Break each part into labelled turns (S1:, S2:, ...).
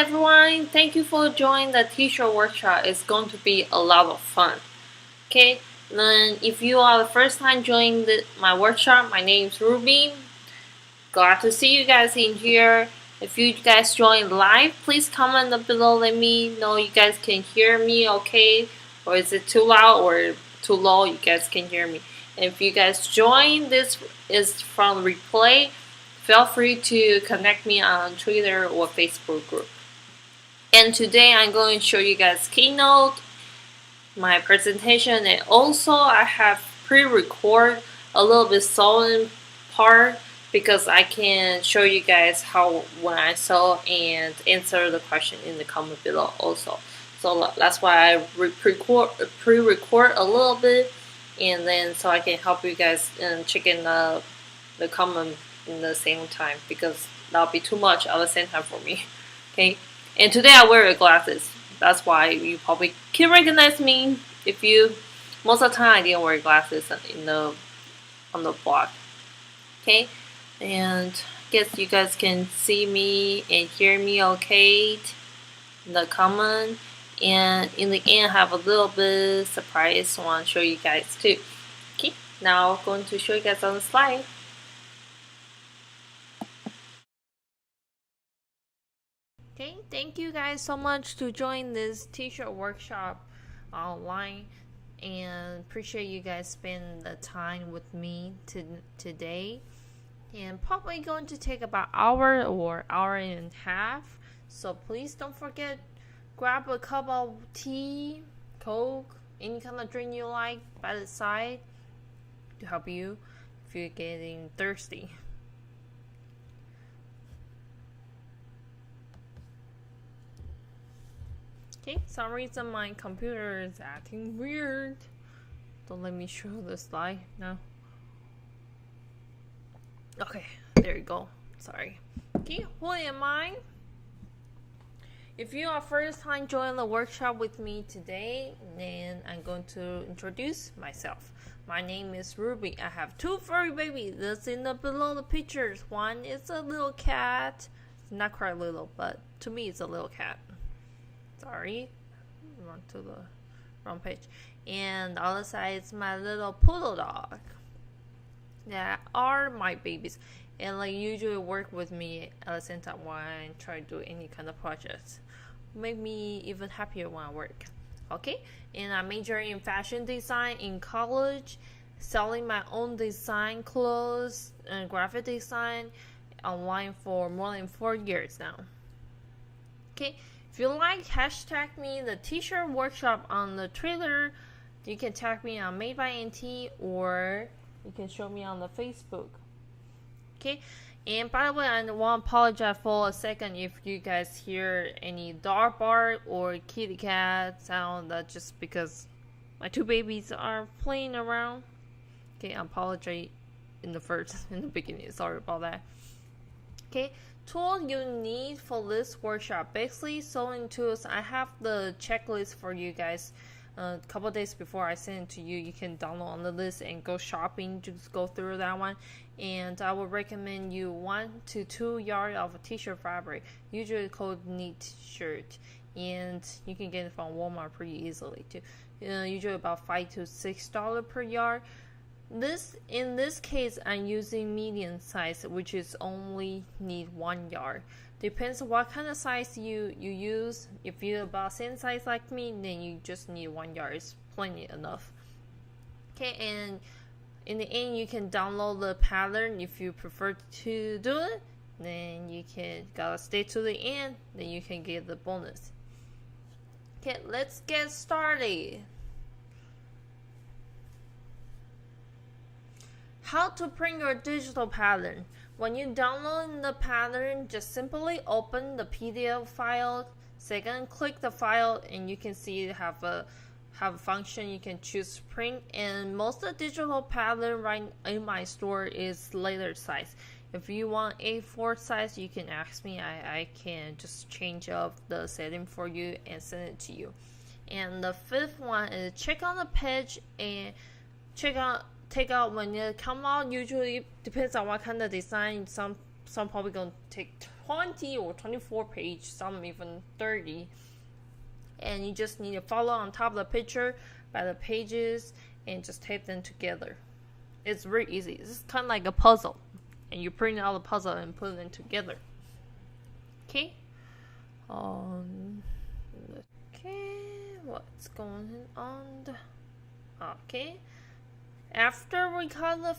S1: everyone, thank you for joining the T-shirt workshop. It's going to be a lot of fun. Okay, then if you are the first time joining my workshop, my name is Ruby. Glad to see you guys in here. If you guys join live, please comment below. Let me know you guys can hear me okay, or is it too loud or too low? You guys can hear me. And if you guys join this is from replay, feel free to connect me on Twitter or Facebook group. And today I'm going to show you guys Keynote, my presentation, and also I have pre-record a little bit sewing part because I can show you guys how when I sew and answer the question in the comment below also. So that's why I pre-record a little bit, and then so I can help you guys check in the comment in the same time, because that'll be too much at the same time for me. Okay, and today I wear glasses. That's why you probably can recognize me. If you, most of the time I didn't wear glasses on the blog. Okay, and I guess you guys can see me and hear me okay in the comment. And in the end, I have a little bit surprise I want to show you guys too. Okay, now I'm going to show you guys on the slide. Okay, thank you guys so much to join this t-shirt workshop online, and appreciate you guys spend the time with me today. And probably going to take about hour or hour and a half. So please don't forget, grab a cup of tea, Coke, any kind of drink you like by the side to help you if you're getting thirsty. Okay, some reason my computer is acting weird. Don't let me show the slide now. Okay, there you go. Sorry. Okay, who am I? If you are first time joining the workshop with me today, then I'm going to introduce myself. My name is Ruby. I have two furry babies that's in the below the pictures. One is a little cat. It's not quite little, but to me it's a little cat. Sorry, wrong to the wrong page. And the other side is my little poodle dog. That are my babies, and like usually work with me at the same time when I try to do any kind of projects. Make me even happier when I work. Okay, and I majored in fashion design in college, selling my own design clothes and graphic design online for more than 4 years now. Okay, if you like, hashtag me the t-shirt workshop on the Twitter. You can tag me on Madebymt, or you can show me on the Facebook. Okay, and by the way, I want to apologize for a second if you guys hear any dog bark or kitty cat sound. That's just because my two babies are playing around. Okay, I apologize in the beginning. Sorry about that. Okay, tool you need for this workshop, basically sewing tools. I have the checklist for you guys. A couple days before I send it to you, you can download on the list and go shopping. Just go through that one, and I would recommend you 1 to 2 yards of t-shirt fabric, usually called knit shirt, and you can get it from Walmart pretty easily too. Usually about $5 to $6 per yard. In this case, I'm using medium size, which is only need 1 yard. Depends on what kind of size you use. If you're about same size like me, then you just need 1 yard. It's plenty enough. Okay, and in the end, you can download the pattern if you prefer to do it. Then you can gotta stay to the end. Then you can get the bonus. Okay, let's get started. How to print your digital pattern. When you download the pattern, just simply open the PDF file. Second, click the file, and you can see you have a function. You can choose print, and most of the digital pattern right in my store is letter size. If you want A4 size, you can ask me. I can just change up the setting for you and send it to you. And the fifth one is check on the page and take out when it come out. Usually depends on what kind of design. Some some probably gonna take 20 or 24 pages, some even 30. And you just need to follow on top of the picture by the pages and just tape them together. It's very easy. It's kind of like a puzzle, and you print out the puzzle and put them together. Okay. Okay. What's going on? Okay. After we cut the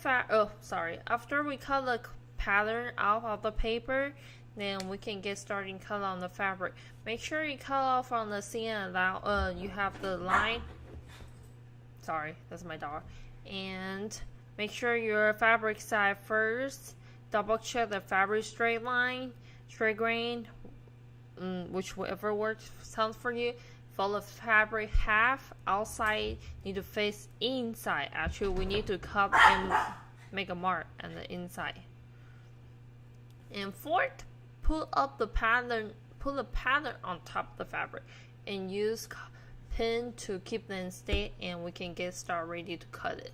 S1: after we cut the pattern out of the paper, then we can get started cut on the fabric. Make sure you cut off on the seam and you have the line. Sorry, that's my dog. And make sure your fabric side first. Double check the fabric straight line, straight grain, whichever works sounds for you. Fold the fabric half outside, need to face inside. Actually, we need to cut and make a mark on the inside. And fourth, put the pattern on top of the fabric and use pin to keep them stay, and we can get started ready to cut it.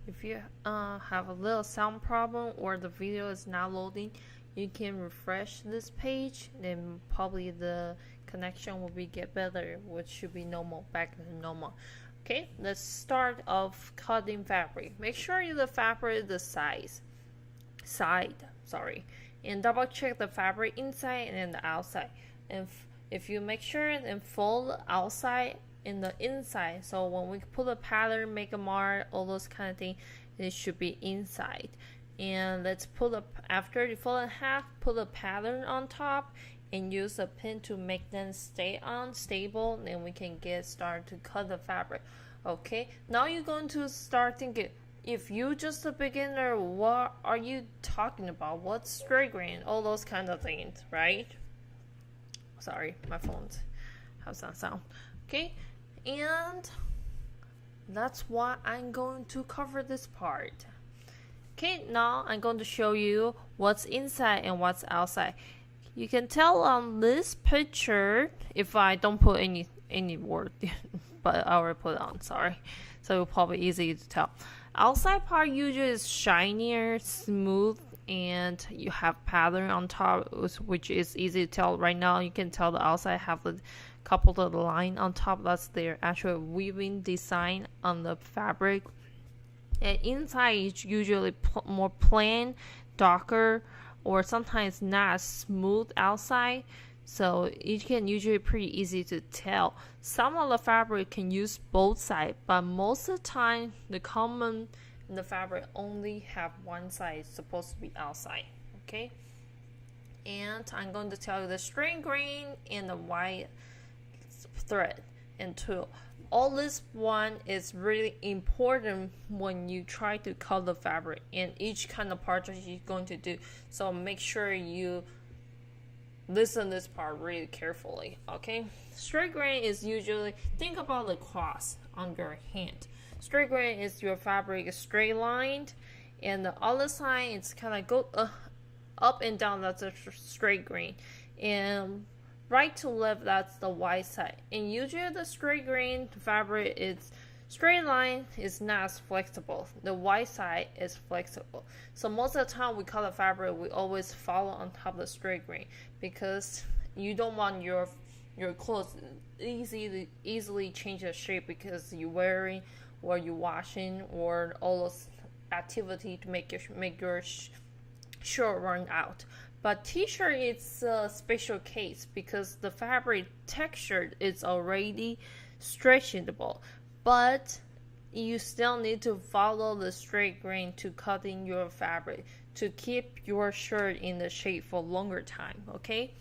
S1: If you have a little sound problem or the video is not loading, you can refresh this page, then probably the connection will get better, which should be normal, back to normal. Okay, let's start off cutting fabric. Make sure the fabric is the side, and double check the fabric inside and the outside. And if you make sure and fold the outside and the inside, so when we put a pattern, make a mark, all those kind of things, it should be inside. And let's after you fold in half, put a pattern on top and use a pin to make them stay on stable. Then we can get started to cut the fabric. Okay, now you're going to start thinking, if you just a beginner, what are you talking about? What's straight grain? All those kind of things, right? Sorry, my phone's have some sound. Okay, and that's why I'm going to cover this part. Okay, now I'm going to show you what's inside and what's outside. You can tell on this picture, if I don't put any word, but I already put it on, sorry. So it's probably easy to tell. Outside part usually is shinier, smooth, and you have pattern on top, which is easy to tell. Right now you can tell the outside have a couple of the line on top. That's their actual weaving design on the fabric. And inside is usually more plain, darker, or sometimes not smooth outside, so it can usually pretty easy to tell. Some of the fabric can use both sides, but most of the time the common in the fabric only have one side supposed to be outside. Okay, and I'm going to tell you the straight grain and the white thread and tulle. All this one is really important when you try to cut the fabric, and each kind of project you're going to do. So make sure you listen this part really carefully. Okay, straight grain is usually, think about the cross on your hand. Straight grain is your fabric is straight lined, and the other side it's kind of go up and down. That's a straight grain, and right to left, that's the white side. And usually the straight grain fabric is straight line is not as flexible. The white side is flexible. So most of the time we cut the fabric, we always follow on top of the straight grain, because you don't want your clothes easily change the shape because you're wearing or you're washing or all those activity to make your shirt run out. But t-shirt is a special case because the fabric texture is already stretchable, but you still need to follow the straight grain to cutting your fabric to keep your shirt in the shape for longer time. Okay,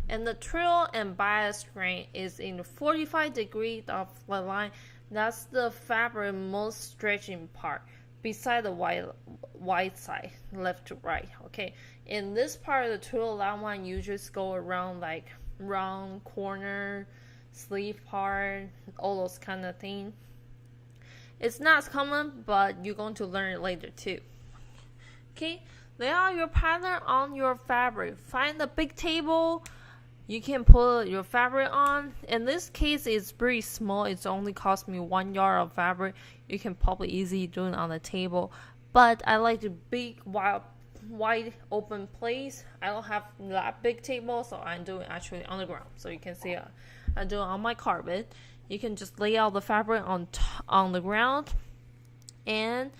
S1: and the trill and bias grain is in 45 degrees of the line. That's the fabric most stretching part beside the white side, left to right. Okay, in this part of the tulle, that one usually go around like round corner, sleeve part, all those kind of things. It's not as common, but you're going to learn it later too. Okay, lay out your pattern on your fabric. Find a big table you can put your fabric on. In this case, it's pretty small. It's only cost me 1 yard of fabric. You can probably easily do it on the table, but I like the big wide wide open place. I don't have that big table, so I'm doing actually on the ground. So you can see I do it on my carpet. You can just lay out the fabric on the ground and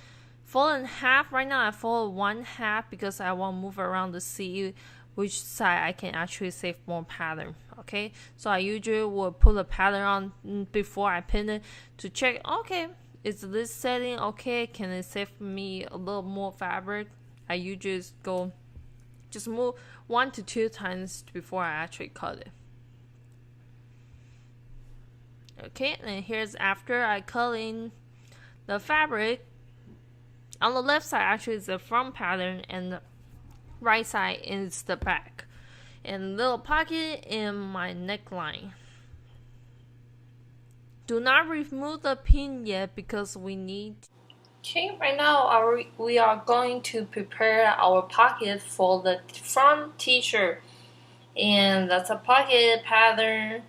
S1: fold in half. Right now I fold one half because I want to move around to see which side I can actually save more pattern. Okay, so I usually will put a pattern on before I pin it to check, okay, is this setting okay, can it save me a little more fabric. I usually just move 1 to 2 times before I actually cut it. Okay, and here's after I cut in the fabric. On the left side actually is the front pattern and the right side is the back. And little pocket in my neckline. Do not remove the pin yet because we need. Okay, right now we are going to prepare our pocket for the front t-shirt. And that's a pocket pattern.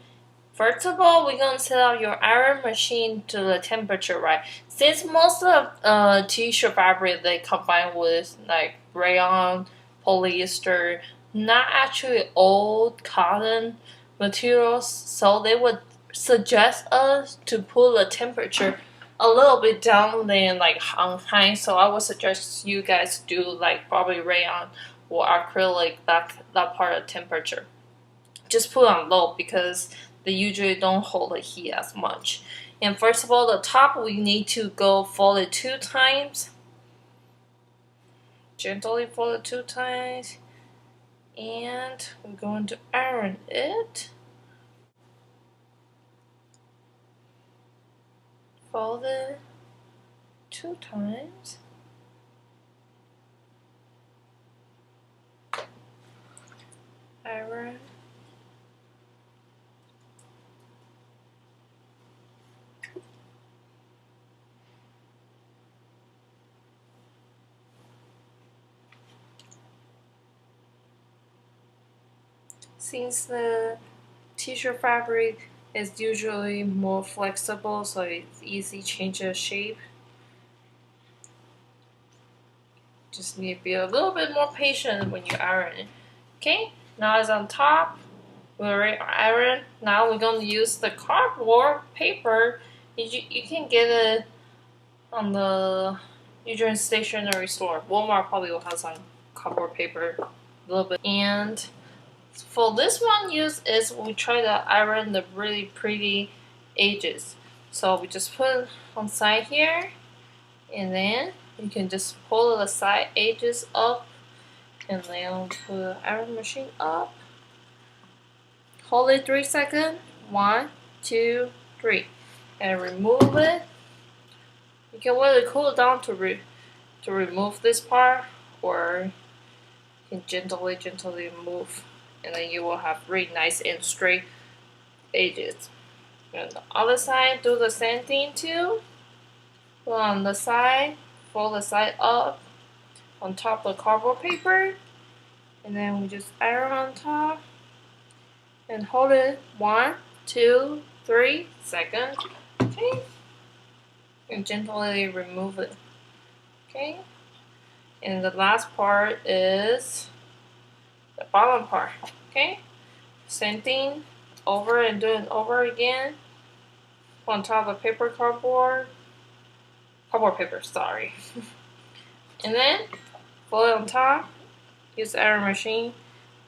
S1: First of all, we're going to set up your iron machine to the temperature, right? Since most of t-shirt fabric, they combine with like rayon, polyester, not actually old cotton materials, so they would suggest us to put the temperature a little bit down than like high. So I would suggest you guys do like probably rayon or acrylic, that part of temperature. Just put on low because they usually don't hold the heat as much. And first of all, the top we need to go fold it 2 times. Gently fold it 2 times. And we're going to iron it. Fold it 2 times. Iron. Since the t-shirt fabric is usually more flexible, so it's easy to change the shape. Just need to be a little bit more patient when you iron it. Okay, now it's on top. We already iron. Now we're going to use the cardboard paper. You can get it on the usual stationery store. Walmart probably will have some cardboard paper, a little bit. And for this one we try to iron the really pretty edges. So we just put it on side here, and then you can just pull the side edges up, and then put the iron machine up. Hold it 3 seconds. 1, 2, 3, and remove it. You can let it cool down to remove this part, or you can gently move. And then you will have really nice and straight edges. And the other side, do the same thing too. Put on the side, fold the side up on top of the cardboard paper, and then we just iron on top and hold it 1, 2, 3 seconds. Okay, and gently remove it. Okay, and the last part is the bottom part. Okay, same thing over and do it over again on top of cardboard paper, sorry. And then fold it on top, use the iron machine.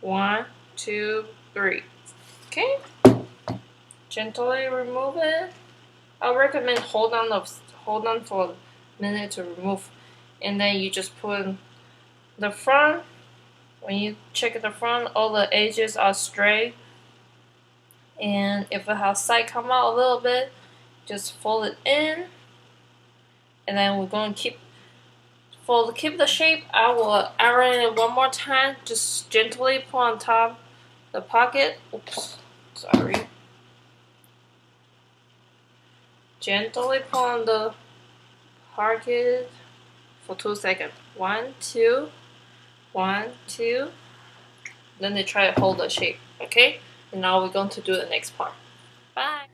S1: 1, 2, 3. Okay, gently remove it. I recommend hold on for a minute to remove, and then you just put the front. When you check the front, all the edges are straight, and if it has side come out a little bit, just fold it in, and then we're going to keep the shape. I will iron it one more time, just gently put on top the pocket. Oops, sorry. Gently put on the pocket for 2 seconds. 1, 2. 1, 2. Then they try to hold the shape. Okay, and now we're going to do the next part. Bye.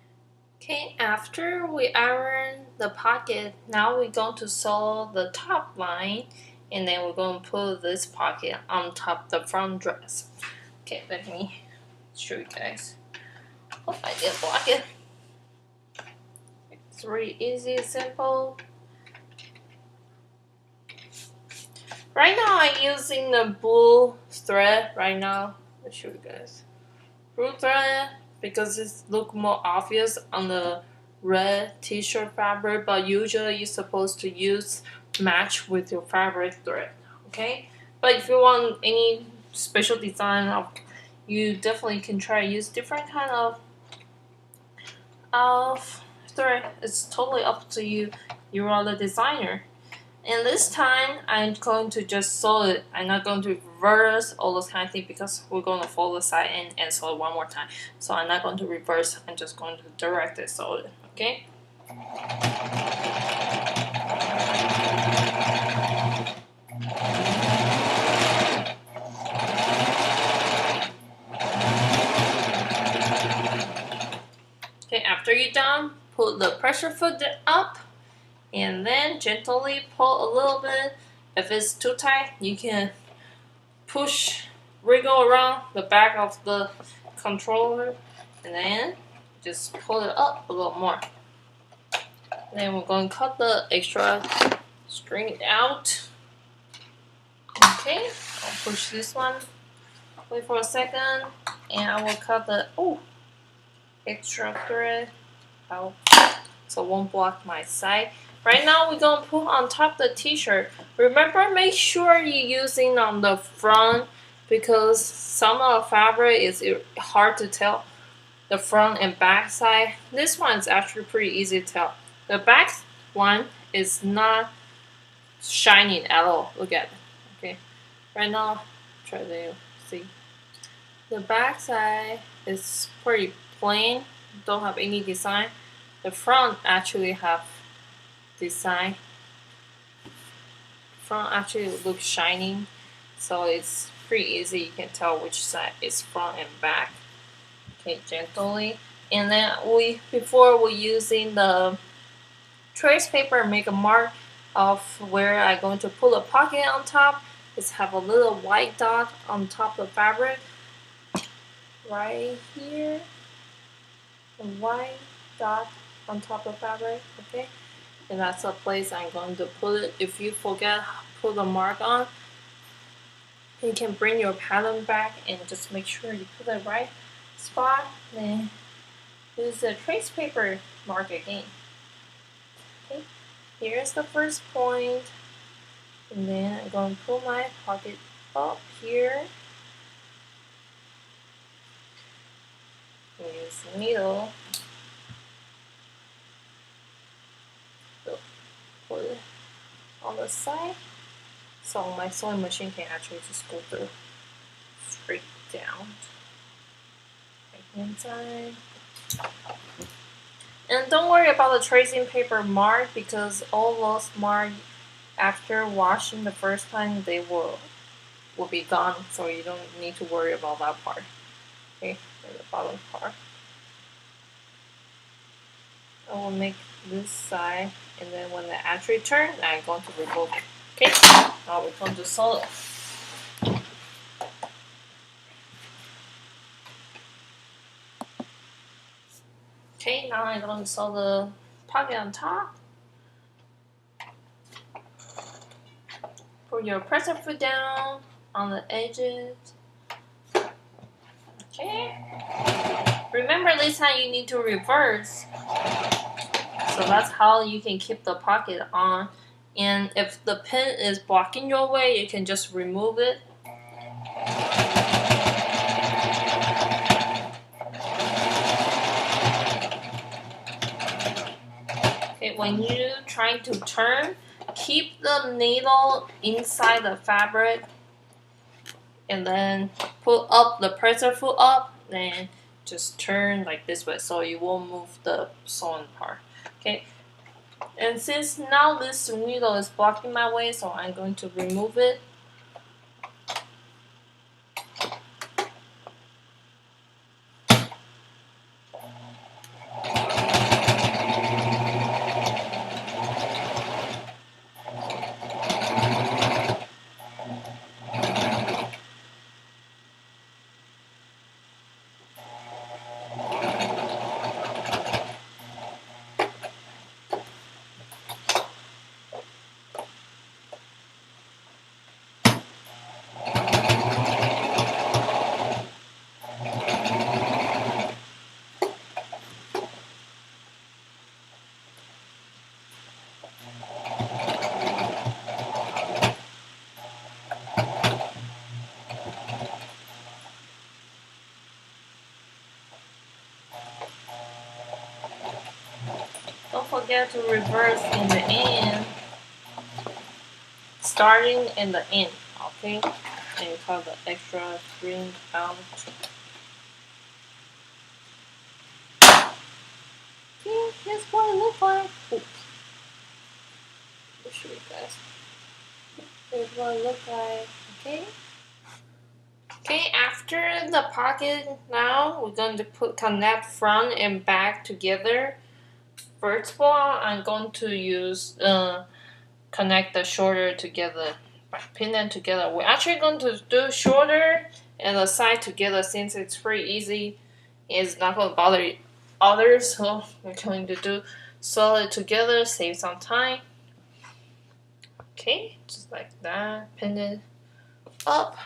S1: Okay, after we iron the pocket, now we're going to sew the top line, and then we're going to put this pocket on top of the front dress. Okay, let me show you guys. Hope I didn't block it. It's really easy, simple. Right now I'm using the blue thread right now. Let's show you guys. Blue thread because it looks more obvious on the red t-shirt fabric, but usually you're supposed to use match with your fabric thread, okay? But if you want any special design, you definitely can try to use different kind of thread. It's totally up to you. You are the designer. And this time, I'm going to just sew it. I'm not going to reverse all those kind of things because we're going to fold the side and sew it one more time. So I'm not going to reverse. I'm just going to directly sew it. Okay. Okay. After you're done, put the pressure foot up. And then gently pull a little bit. If it's too tight, you can wriggle around the back of the controller, and then just pull it up a little more. Then we're going to cut the extra string out. Okay, I'll push this one. Wait for a second, and I will cut the extra thread out so it won't block my side. Right now, we're going to put on top the t-shirt. Remember, make sure you're using on the front because some of the fabric is hard to tell the front and back side. This one is actually pretty easy to tell. The back one is not shining at all. Look at it. Okay, right now, try to see. The back side is pretty plain. Don't have any design. The front actually have design. Front actually looks shining, so it's pretty easy. You can tell which side is front and back. Okay, gently. And then before we're using the trace paper, make a mark of where I'm going to put a pocket on top. Just have a little white dot on top of the fabric. Right here. A white dot on top of fabric, okay? And that's the place I'm going to put it. If you forget, put the mark on. You can bring your pattern back and just make sure you put the right spot. Then use the trace paper mark again. Okay, here's the first point. And then I'm going to pull my pocket up here. Use the needle. Put it on the side so my sewing machine can actually just go through straight down. Right hand side. And don't worry about the tracing paper mark because all those marks after washing the first time they will be gone, so you don't need to worry about that part. Okay, the bottom part. I will make this side, and then when I actually turn, I'm going to remove it. Okay, now we're going to sew it. Okay, now I'm going to sew the pocket on top. Put your presser foot down on the edges. Okay. Remember this time you need to reverse. So that's how you can keep the pocket on. And if the pin is blocking your way, you can just remove it. Okay, when you're trying to turn, keep the needle inside the fabric and then put up the presser foot up, then just turn like this way so you won't move the sewing part. Okay, and since now this needle is blocking my way, so I'm going to remove it. forget to reverse in the end, starting in the end, okay? And cut the extra string out. Okay, here's what it looks like. Oops. I'll show you guys. Here's what it looks like, okay? Okay, after the pocket now, we're going to connect front and back together. First of all, I'm going to use connect the shoulder together, pin them together. We're actually going to do shoulder and the side together since it's pretty easy. It's not going to bother others, so we're going to do solid together, save some time. Okay, just like that, pin it up.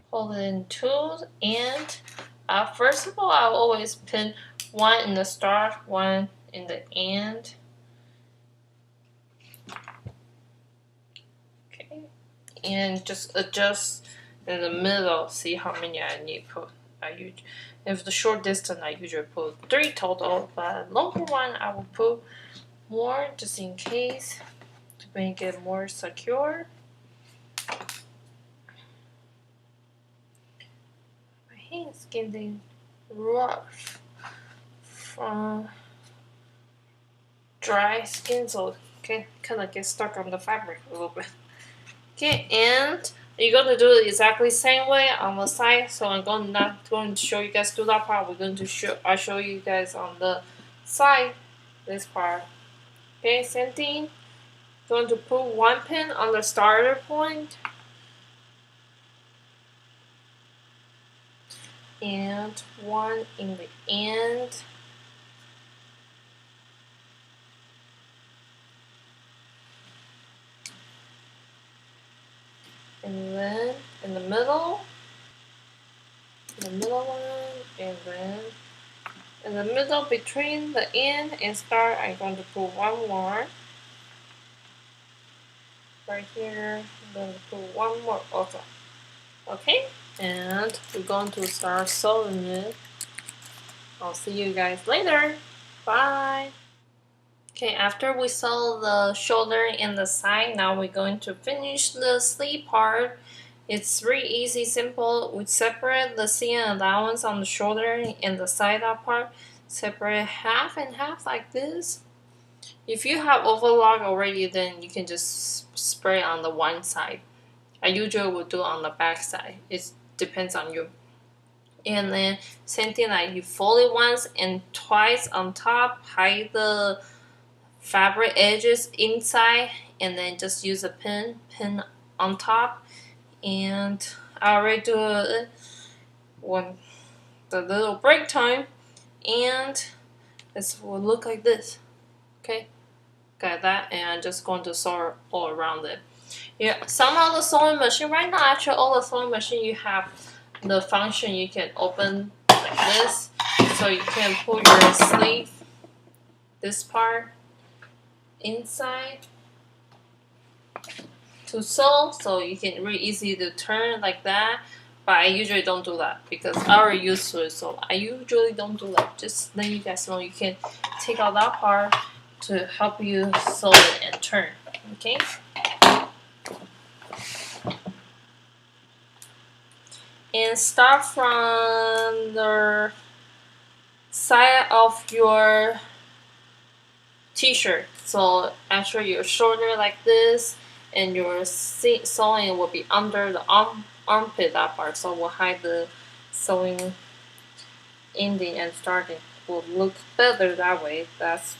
S1: Hold it in two, and first of all, I'll always pin one in the start, one in the end. Okay, and just adjust in the middle. See how many I need to put. If the short distance, I usually put 3 total, but longer one I will put more just in case to make it more secure. It's getting rough from dry skin, so okay, kind of get stuck on the fabric a little bit. Okay, and you're going to do it exactly same way on the side. So I'm not going to show you guys do that part. We're going to I'll show you guys on the side this part. Okay, same thing. Going to put one pin on the starter point. And one in the end. And then in the middle one, and then in the middle between the end and start, I'm going to put one more. Right here, I'm going to put one more also. Okay, and we're going to start sewing it. I'll see you guys later. Bye. Okay, after we sew the shoulder and the side, now we're going to finish the sleeve part. It's really easy, simple. We separate the seam allowance on the shoulder and the side up part. Separate half and half like this. If you have overlock already, then you can just spray on the one side. I usually would do on the back side. It depends on you. And then same thing, like you fold it once and twice on top, hide the fabric edges inside, and then just use a pin on top. And I already do it when the little break time, and this will look like this. Okay, got that, and I'm just going to sew all around it. Yeah, some of the sewing machine right now, actually all the sewing machine you have the function you can open like this, so you can put your sleeve, this part, inside to sew, so you can really easy to turn like that. But I usually don't do that because I already used to it, so I usually don't do that. Just let you guys know you can take out that part to help you sew it and turn. Okay. And start from the side of your t-shirt. So actually your shoulder like this, and your sewing will be under the armpit, that part. So we'll hide the sewing ending and starting. Will look better that way. That's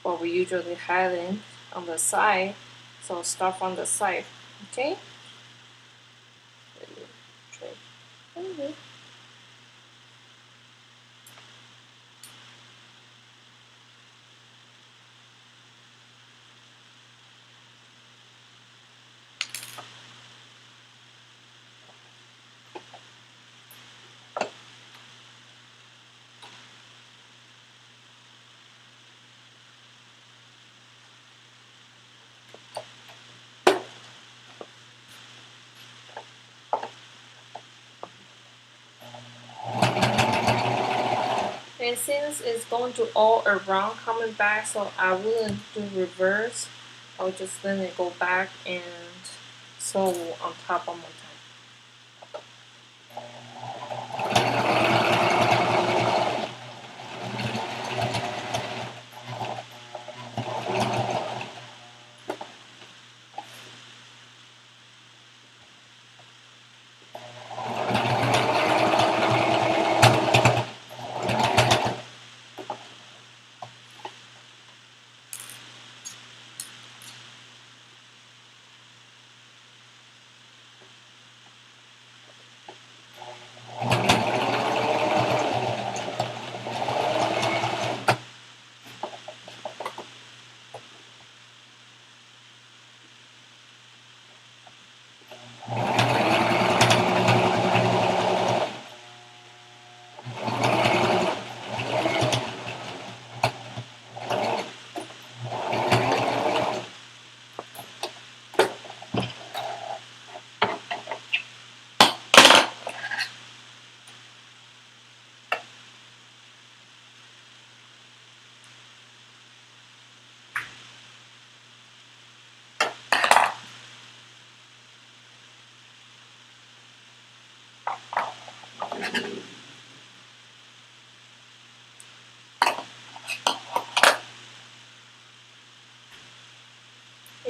S1: what we usually hide in on the side. So start from the side. Okay. Okay. And since it's going to all around coming back, so I wouldn't do reverse. I'll just let it go back and sew on top one more time.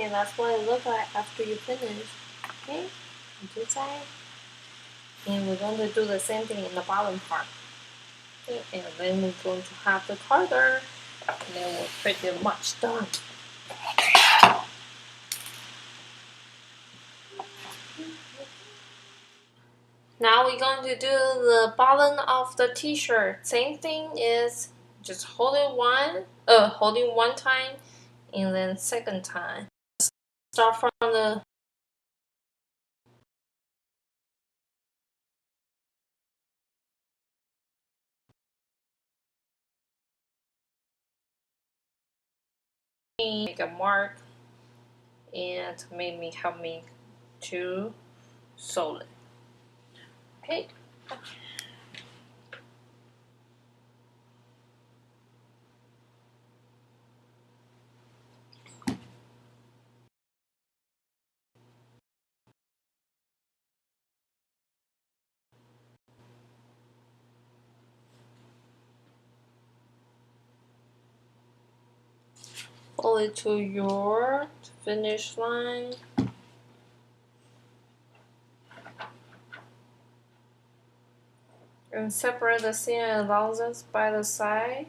S1: And that's what it looks like after you finish. Okay, on two sides. And we're going to do the same thing in the bottom part. Okay, and then we're going to have the color. And then we're pretty much done. Now we're going to do the bottom of the t-shirt. Same thing is just holding one time and then second time. Start from the make a mark and maybe help me to sew it. Okay. Pull it to your finish line. And separate the seam allowances by the side.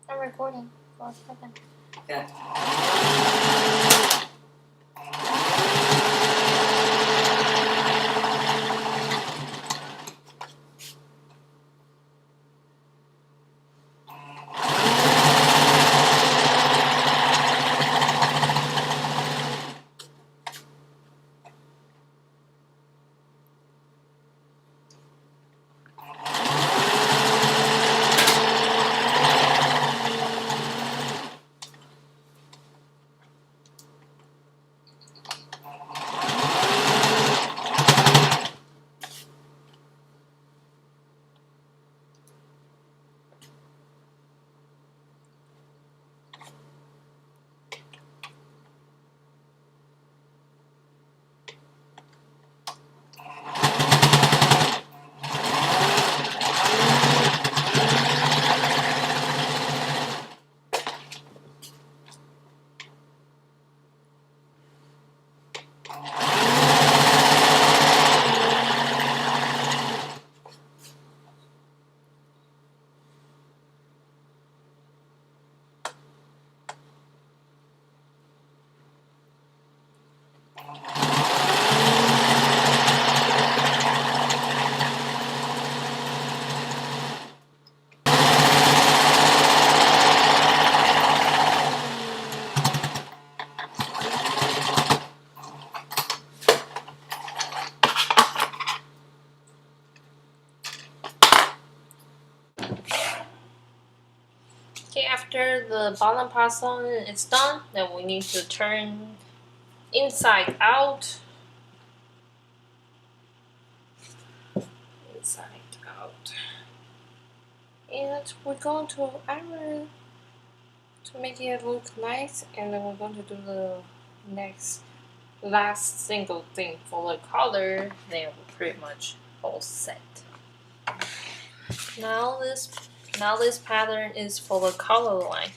S1: I'm recording for a second.
S2: Yeah.
S1: the bottom part on it's done, then we need to turn inside out. Inside out. And we're going to iron to make it look nice, and then we're going to do the last single thing for the color. Then we're pretty much all set. Now this pattern is for the color line.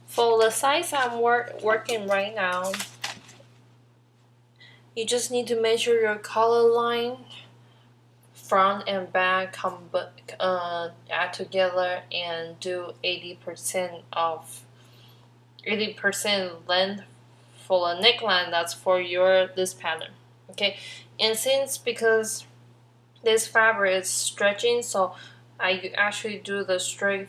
S1: For the size I'm working right now, you just need to measure your color line, front and back add together, and do 80% length for the neckline. That's for this pattern. Okay, and because this fabric is stretching, so I actually do the straight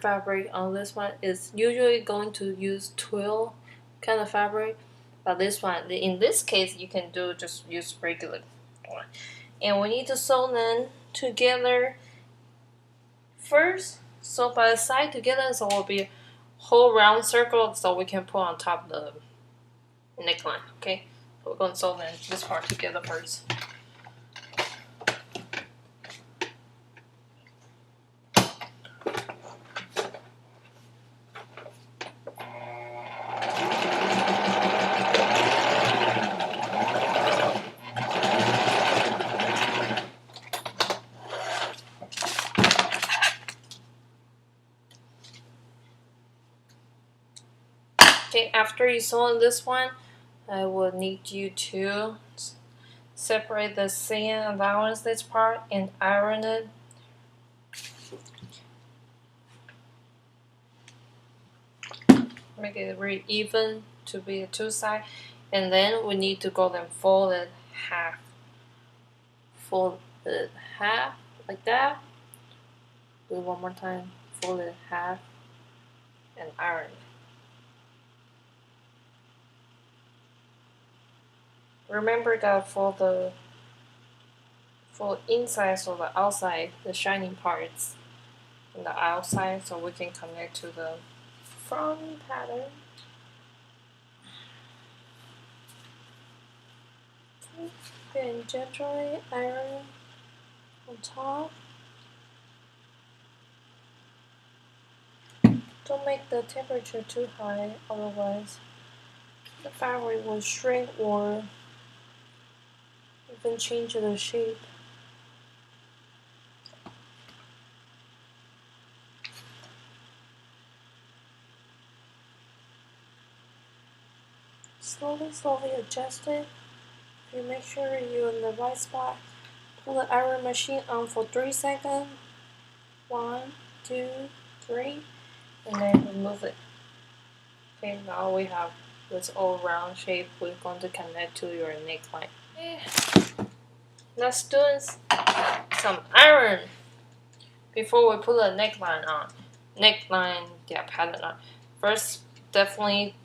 S1: fabric on this one. Is usually going to use twill kind of fabric, but this one, in this case, you can just use regular one. And we need to sew them together first. So by the side together, so it will be a whole round circle, so we can put on top the neckline. Okay, so we're going to sew them this part together first. Okay, after you sew this one, I will need you to separate the seam allowance this part and iron it. Make it really even to be the two sides, and then we need to go and fold it half like that. Do it one more time, fold it half and iron it. Remember that for inside, so the outside, the shiny parts on the outside, so we can connect to the front pattern. Okay, and gently iron on top. Don't make the temperature too high, otherwise the fabric will shrink or even change the shape. Slowly adjust it. If you make sure you're in the right spot, pull the iron machine on for 3 seconds. 1, 2, 3, and then remove it. Okay, now we have this all round shape. We're going to connect to your neckline. Okay. Let's do some iron before we put the neckline on. Pattern on. First, definitely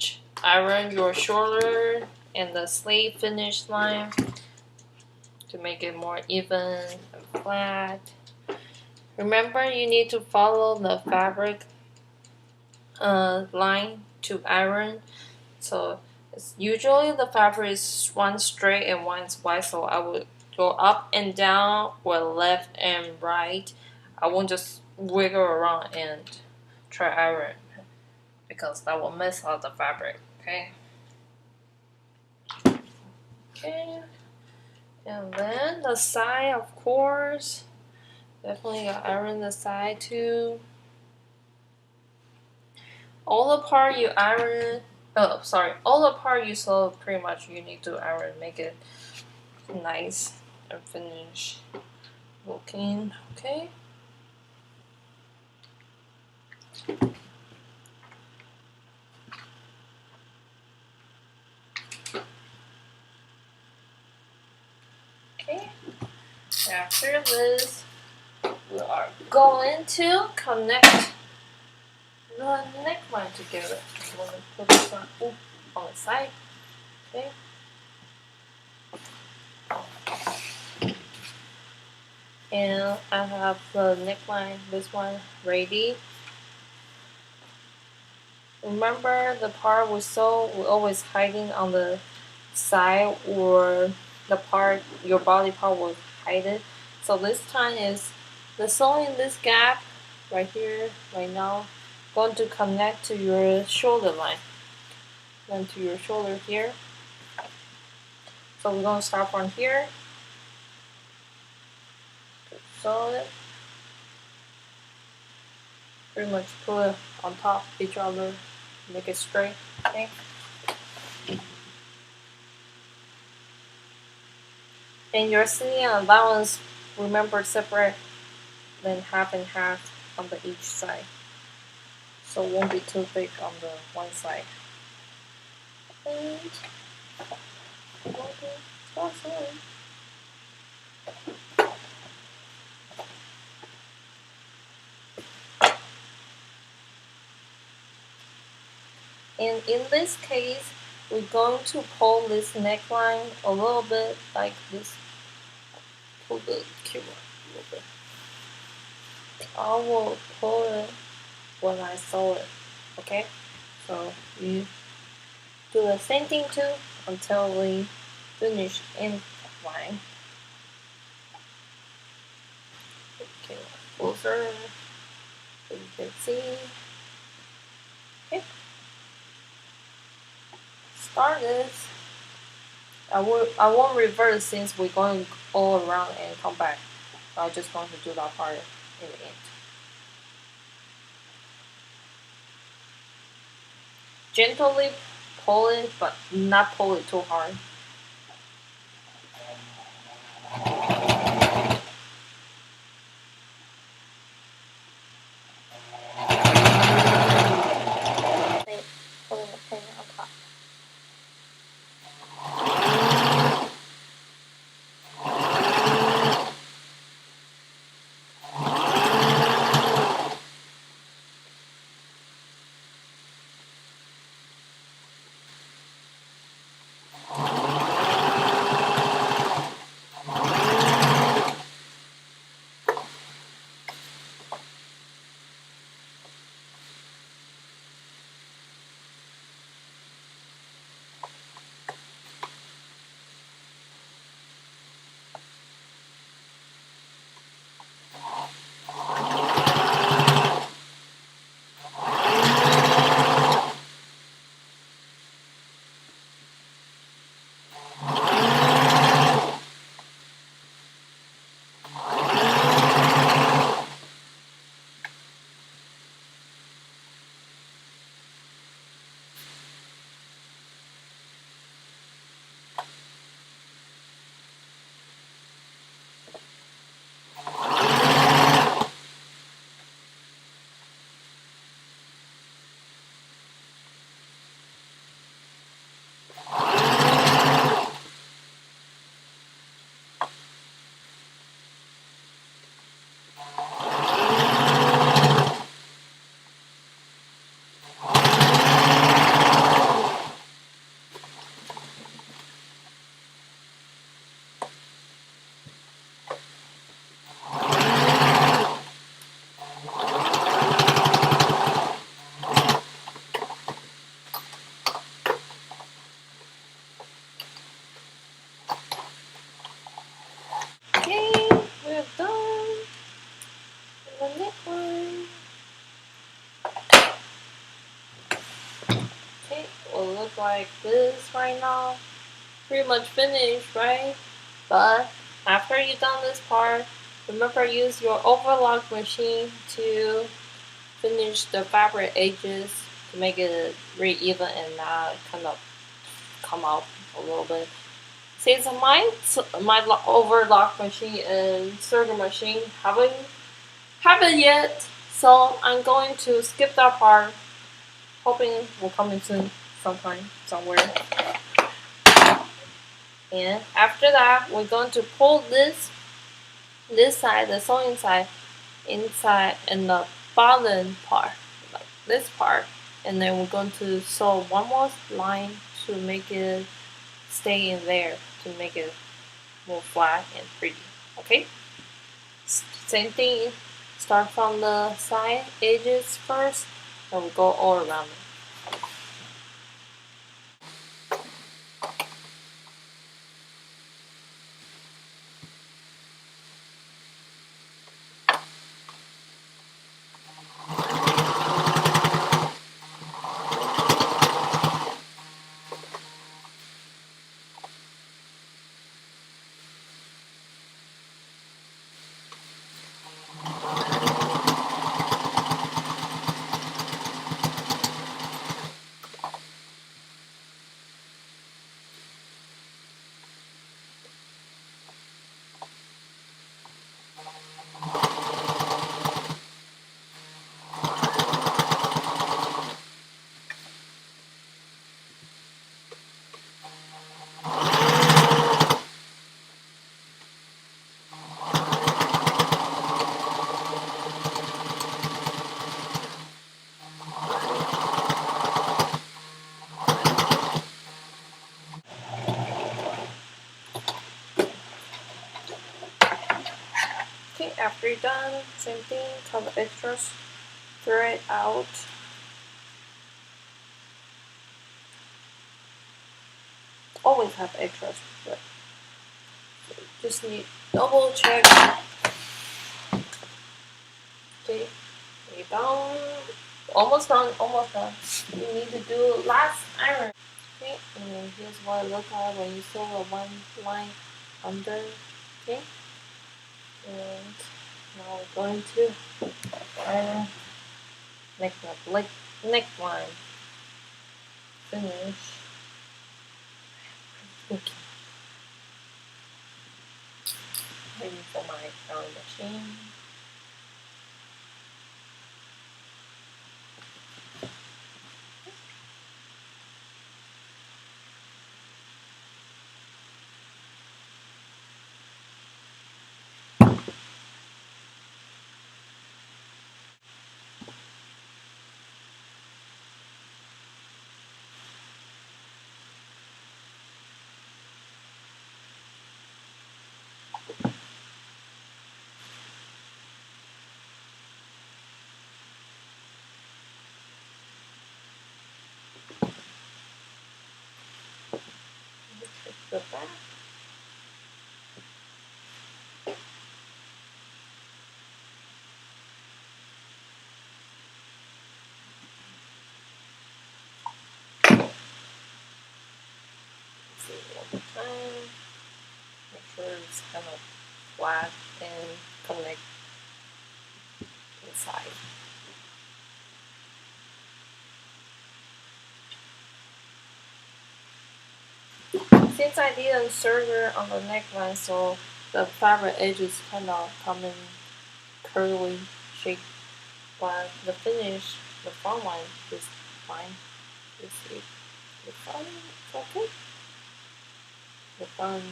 S1: iron your shoulder and the sleeve finish line to make it more even and flat. Remember, you need to follow the fabric line to iron. So usually the fabric is one straight and one's wide, so I would go up and down or left and right. I won't just wiggle around and try iron, because that will mess up the fabric. Okay, and then the side, of course, definitely iron the side too. All the part you iron, all the part you sew, pretty much you need to iron, make it nice and finish looking. Okay. Okay. After this, we are going to connect the neckline together. I'm going to put this one on the side. Okay. And I have the neckline, this one, ready. Remember the part we sew, we're always hiding on the side, or the part, your body part will hide it. So this time is the sewing this gap right here, right now, going to connect to your shoulder line, then to your shoulder here. So we're going to start from here, sew it, pretty much put it on top of each other, make it straight, okay? And your seam allowance, remember, separate, then half and half on the each side, so it won't be too thick on the one side. And start sewing. And in this case, we're going to pull this neckline a little bit like this. Pull the camera a little bit. I will pull it when I sew it, okay? So you do the same thing too until we finish in line. Okay, closer so you can see. Okay. Start this. I won't reverse since we're going all around and come back. I just want to do that part in the end. Gently pull it, but not pull it too hard. Pulling the pin on top. Okay, we're done. The neckline. Okay, it will look like this right now. Pretty much finished, right? But after you've done this part, remember use your overlock machine to finish the fabric edges to make it really even and not kind of come out a little bit. Since my overlock machine and circle machine haven't yet, so I'm going to skip that part, hoping it will come in soon, sometime, somewhere. And after that, we're going to pull this side, the sewing side, inside and the bottom part, like this part, and then we're going to sew one more line to make it stay in there, to make it more flat and pretty. Okay, same thing, start from the side edges first and we'll go all around it. after you're done, same thing, cut the extras, throw it out. Always have extras, but just need double check. Okay, you're done. Almost done, almost done. You need to do last iron. Okay, and here's what it looks like when you sew a one line under. Okay, and now we're going to neckline finish. Okay. Ready for my sewing machine. The back. See one more time. Make sure it's kind of flat and connect inside. Since I didn't serve on the neckline, so the fabric edges kind of come in curly shape, but the finish, the front line is fine. You see, the front is okay. The front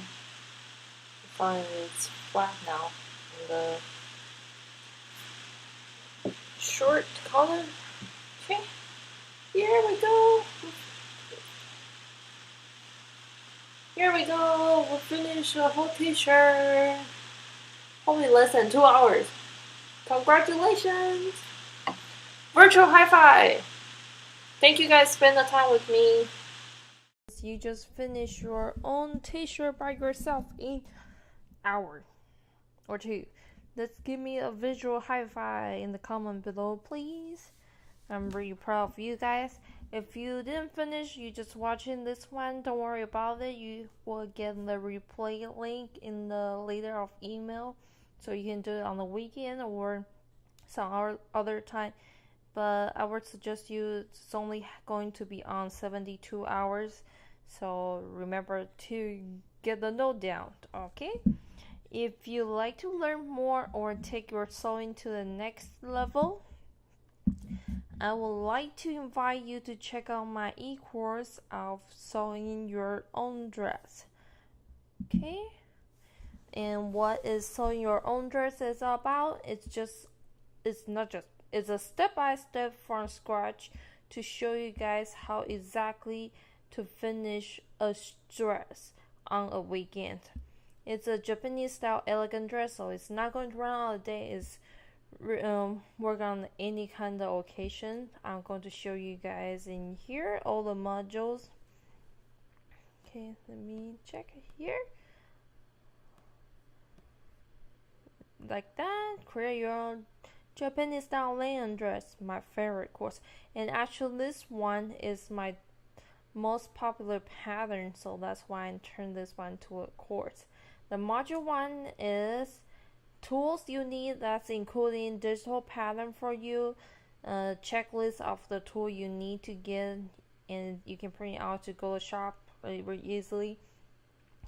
S1: is flat now. And the short color. Okay, here we go. Here we go. We'll finish the whole t-shirt. Only less than 2 hours. Congratulations! Virtual high five! Thank you guys spend the time with me. You just finished your own t-shirt by yourself in an hour or 2. Let's give me a visual high five in the comment below, please. I'm really proud of you guys. If you didn't finish, you just watching this one, don't worry about it. You will get the replay link in the later of email, so you can do it on the weekend or some other time. But I would suggest you, it's only going to be on 72 hours, so remember to get the note down, okay? If you like to learn more or take your sewing to the next level, I would like to invite you to check out my e-course of sewing your own dress. Okay? And what is sewing your own dress is about? It's a step-by-step from scratch to show you guys how exactly to finish a dress on a weekend. It's a Japanese style elegant dress, so it's not going to run out of day. It's work on any kind of occasion. I'm going to show you guys in here all the modules. Okay, let me check here. Like that, create your own Japanese style linen dress, my favorite course. And actually this one is my most popular pattern, so that's why I turned this one to a course. The module 1 is tools you need, that's including digital pattern for you, checklist of the tool you need to get, and you can print it out to go to shop very easily,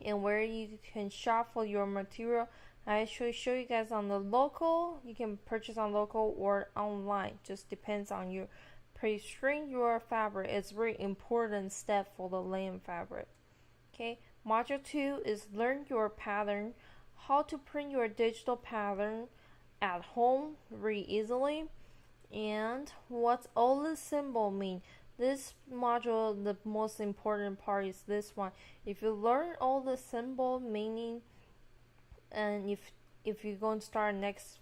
S1: and where you can shop for your material. I actually show you guys on the local. You can purchase on local or online, just depends on you. Pre-string your fabric. It's a very important step for the linen fabric. Okay, module 2 is learn your pattern, how to print your digital pattern at home very easily, and what all the symbol mean. This module, the most important part is this one. If you learn all the symbol meaning, and if if you're going to start next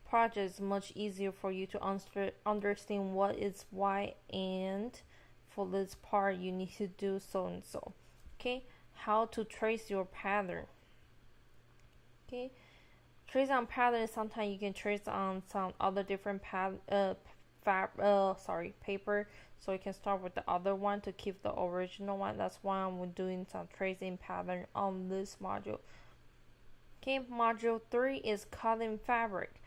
S1: project, it's much easier for you to understand what is why, and for this part you need to do so and so. Okay, how to trace your pattern. Okay, trace on pattern, sometimes you can trace on some other different paper, so you can start with the other one to keep the original one. That's why I'm doing some tracing pattern on this module. Okay, module 3 is cutting fabric.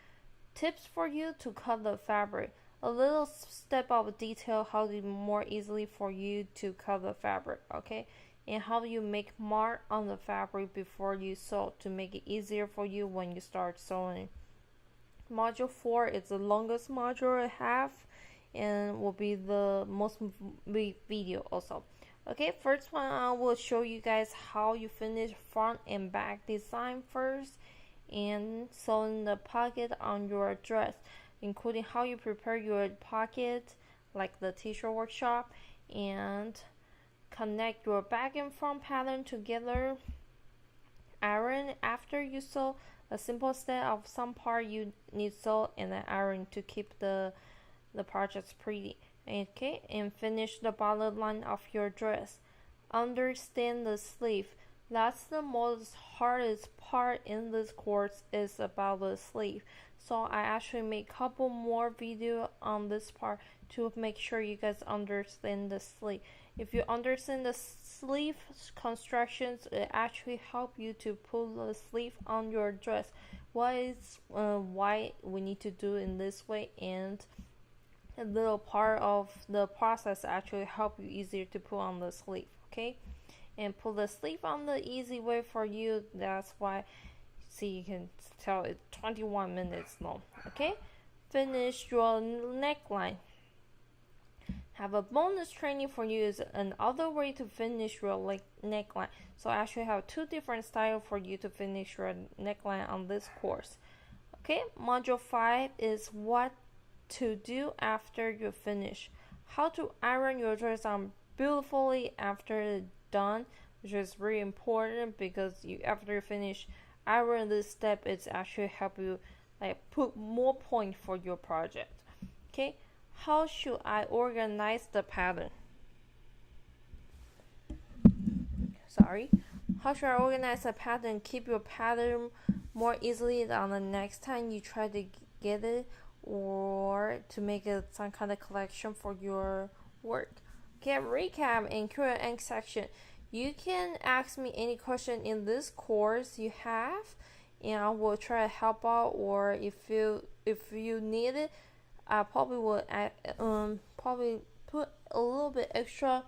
S1: Tips for you to cut the fabric. A little step of detail how to more easily for you to cut the fabric. Okay, and how you make mark on the fabric before you sew to make it easier for you when you start sewing. Module 4 is the longest module I have and will be the most big video also. Okay, first one I will show you guys how you finish front and back design first, and sewing the pocket on your dress, including how you prepare your pocket like the t-shirt workshop, and connect your back and front pattern together. Iron after you sew. A simple step of some part you need sew and then iron to keep the projects pretty. Okay, and finish the bottom line of your dress. Understand the sleeve. That's the most hardest part in this course, is about the sleeve. So I actually made a couple more videos on this part to make sure you guys understand the sleeve. If you understand the sleeve constructions, it actually help you to pull the sleeve on your dress. What is why we need to do in this way, and a little part of the process actually help you easier to put on the sleeve. Okay, and pull the sleeve on the easy way for you. That's why, see, you can tell it's 21 minutes long. Okay, finish your neckline. Have a bonus training for you is another way to finish your neckline. So I actually have 2 different styles for you to finish your neckline on this course. Okay, module 5 is what to do after you finish. How to iron your dress on beautifully after it's done, which is really important because after you finish iron this step, it's actually help you put more point for your project. Okay, how should I organize the pattern? How should I organize the pattern? Keep your pattern more easily on the next time you try to get it, or to make some kind of collection for your work. Okay, recap and Q&A section. You can ask me any question in this course you have, and I will try to help out. Or if you need it, I probably will probably put a little bit extra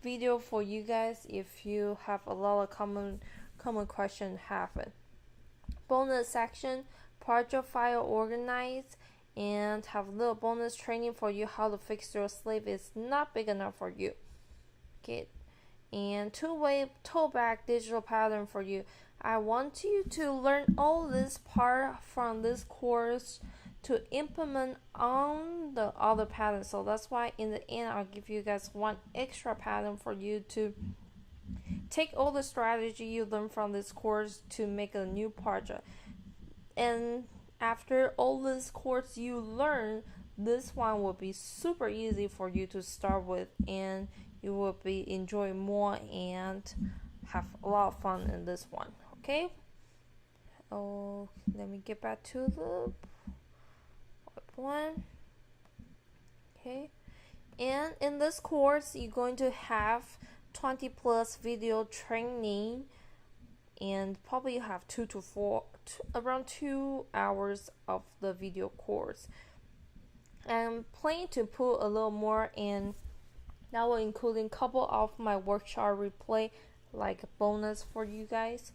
S1: video for you guys if you have a lot of common question happen. Bonus section, project file organized, and have a little bonus training for you how to fix your sleeve is not big enough for you. Okay, and 2-way tote bag digital pattern for you. I want you to learn all this part from this course to implement on the other pattern. So that's why in the end I'll give you guys 1 extra pattern for you to take all the strategy you learned from this course to make a new project. And after all this course you learn, this one will be super easy for you to start with, and you will be enjoying more and have a lot of fun in this one. Okay, let me get back to the one. Okay, and in this course you're going to have 20 plus video training, and probably you have around 2 hours of the video course. I'm planning to put a little more in. That will include a couple of my workshop replay like bonus for you guys,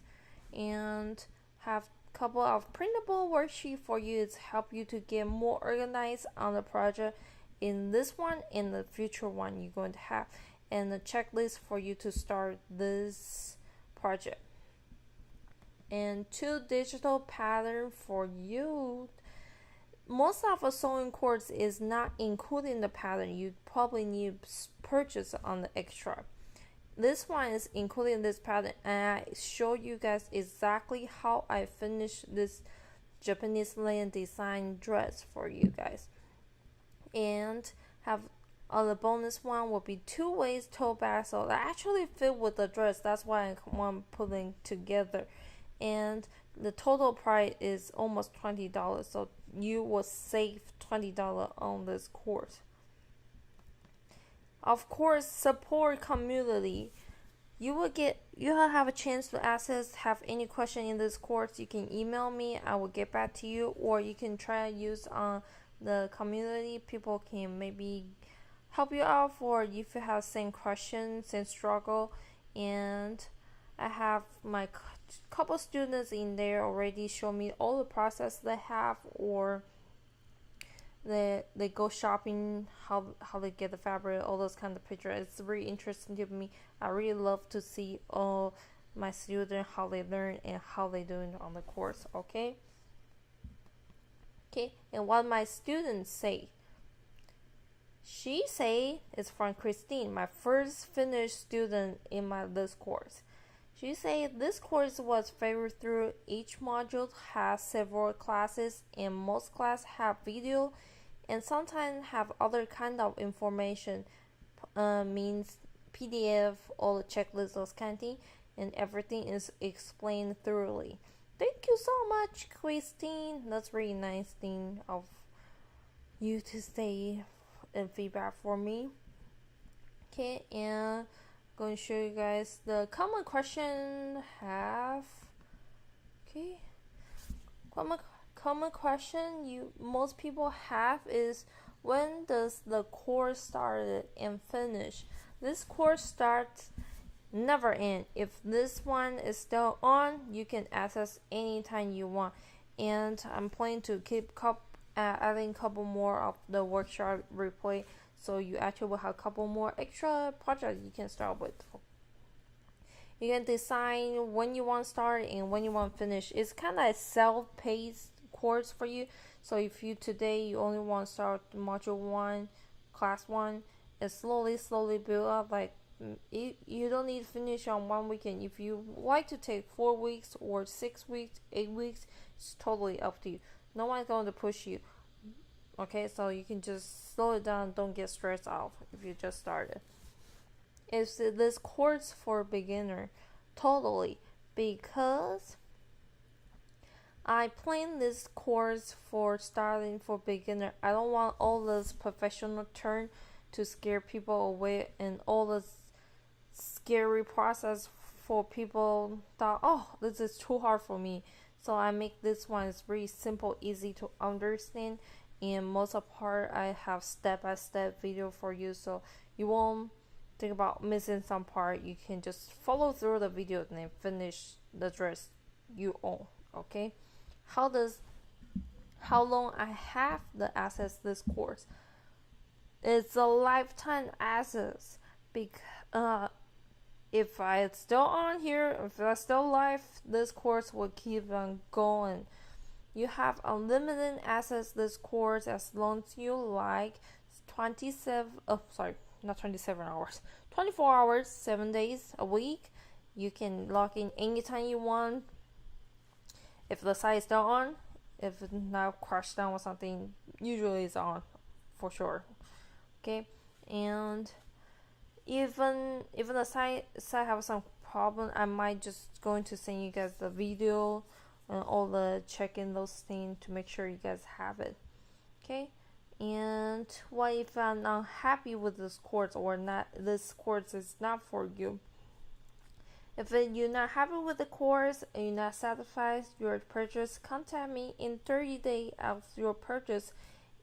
S1: and have couple of printable worksheet for you to help you to get more organized on the project in this one and the future one you're going to have, and a checklist for you to start this project, and 2 digital pattern for you. Most of a sewing course is not including the pattern. You probably need to purchase on the extra. This one is including this pattern, and I show you guys exactly how I finish this Japanese linen design dress for you guys. And have the bonus one will be 2-way tote bag, so that actually fit with the dress. That's why I'm putting together. And the total price is almost $20, so you will save $20 on this course. Of course, support community. You will have a chance to have any question in this course. You can email me, I will get back to you, or you can try to use the community. People can maybe help you out for if you have same questions and struggle. And I have my couple students in there already show me all the process they have, or they go shopping, how they get the fabric, all those kind of pictures. It's really interesting to me. I really love to see all my students, how they learn and how they doing on the course. Okay, and what my students say, she say, is from Christine, my first finished student in this course. She said this course was favored through each module has several classes, and most classes have video and sometimes have other kind of information, means PDF, all the checklists, those kind of thing, and everything is explained thoroughly. Thank you so much, Christine. That's really nice thing of you to say and feedback for me. Okay, and going to show you guys the common question have. Okay, common question most people have is, when does the course start and finish? This course starts never end. If this one is still on, you can access anytime you want. And I'm planning to keep adding a couple more of the workshop replay, so you actually will have a couple more extra projects you can start with. You can design when you want to start and when you want to finish. It's kind of a self-paced course for you. So if you only want to start module 1, class 1, and slowly build up. Like you don't need to finish on one weekend. If you like to take 4 weeks or 6 weeks, 8 weeks, it's totally up to you. No one's going to push you. Okay, so you can just slow it down. Don't get stressed out if you just started. Is this course for beginner? Totally, because I planned this course for starting for beginner. I don't want all this professional turn to scare people away, and all this scary process for people thought, oh, this is too hard for me. So I make this one is really simple, easy to understand, and most of part I have step-by-step video for you, so you won't think about missing some part. You can just follow through the video and then finish the dress you own. Okay, how long I have the access this course? It's a lifetime access, because if I still on here, if I still live, this course will keep on going. You have unlimited access this course as long as you like. 24 hours, 7 days a week. You can log in anytime you want. If the site is still on, if it's not crashed down or something, usually it's on for sure. Okay, and even the site have some problem, I might just going to send you guys the video and all the checking those things to make sure you guys have it. Okay, and what if I'm not happy with this course, or not, this course is not for you? If you're not happy with the course and you're not satisfied with your purchase, contact me in 30 days after your purchase,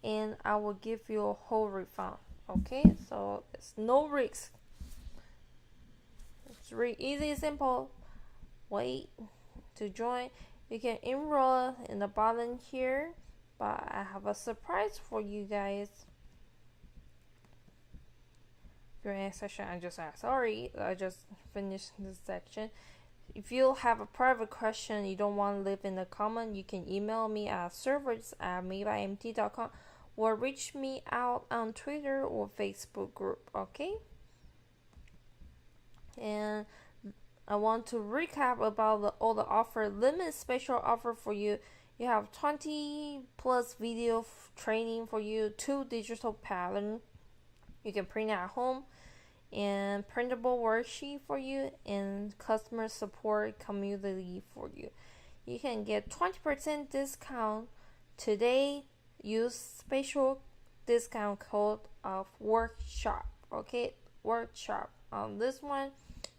S1: and I will give you a whole refund. Okay, so it's no risk. It's really easy, simple. Wait to join. You can enroll in the bottom here, but I have a surprise for you guys. If you're in a section, I just asked. Sorry, I just finished this section. If you have a private question you don't want to leave in the comment, you can email me at servers@madebymt.com, or reach me out on Twitter or Facebook group. Okay, and I want to recap about all the offer. Limit special offer for you You have 20 plus video training for you, 2 digital pattern you can print at home, and printable worksheet for you, and customer support community for you. You can get 20% discount today. Use special discount code of workshop, okay, workshop on this one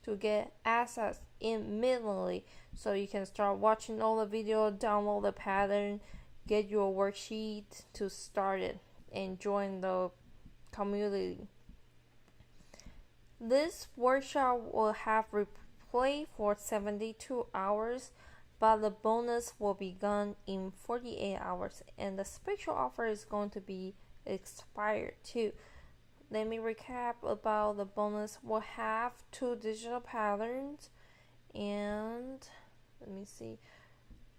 S1: to get access immediately, so you can start watching all the video, download the pattern, get your worksheet to start it, and join the community. This workshop will have replay for 72 hours, but the bonus will be gone in 48 hours, and the special offer is going to be expired too. Let me recap about the bonus. We'll have 2 digital patterns, and let me see,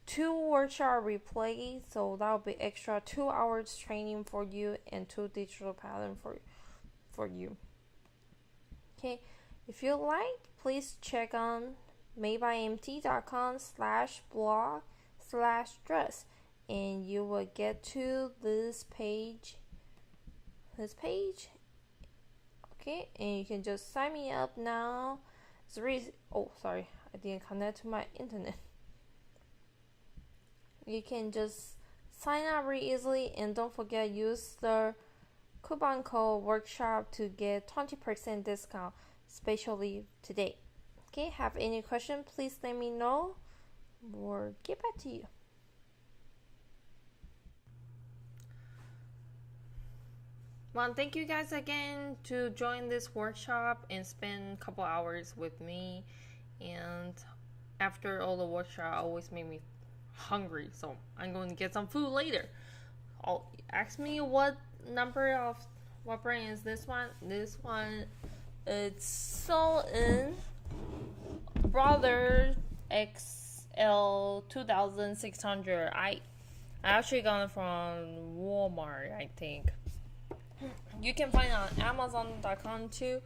S1: 2 workshop replay, so that'll be extra 2 hours training for you, and 2 digital pattern for you. Okay, if you like, please check on madebymt.com/blog/dress, and you will get to this page. Okay, and you can just sign me up now. Oh, sorry, I didn't connect to my internet. You can just sign up really easily, and don't forget, use the coupon code workshop to get 20% discount, especially today. Okay, have any question, please let me know or get back to you. Well, thank you guys again to join this workshop and spend a couple hours with me. And after all the workshop, always make me hungry, so I'm going to get some food later. Ask me what brand is this one. This one, it's sold in Brother XL 2600. I actually got it from Walmart, I think. You can find it on Amazon.com too.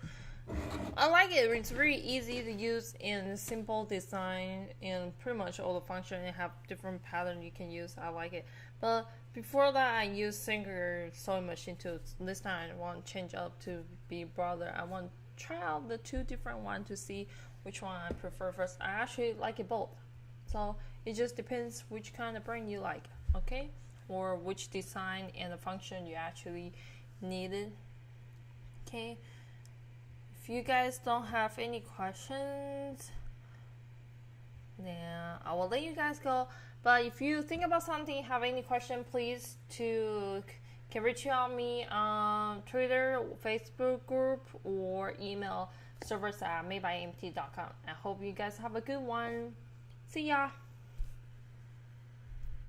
S1: I like it. It's really easy to use and simple design, and pretty much all the functions have different patterns you can use. I like it. But before that, I used Singer sewing machine too. This time I want to change up to be Brother. I want to try out the 2 different ones to see which one I prefer first. I actually like it both, so it just depends which kind of brand you like, okay, or which design and the function you actually needed. Okay, if you guys don't have any questions, then I will let you guys go. But if you think about something, have any question, please can reach out me on Twitter, Facebook group, or email service@madebymt.com. I hope you guys have a good one. See ya.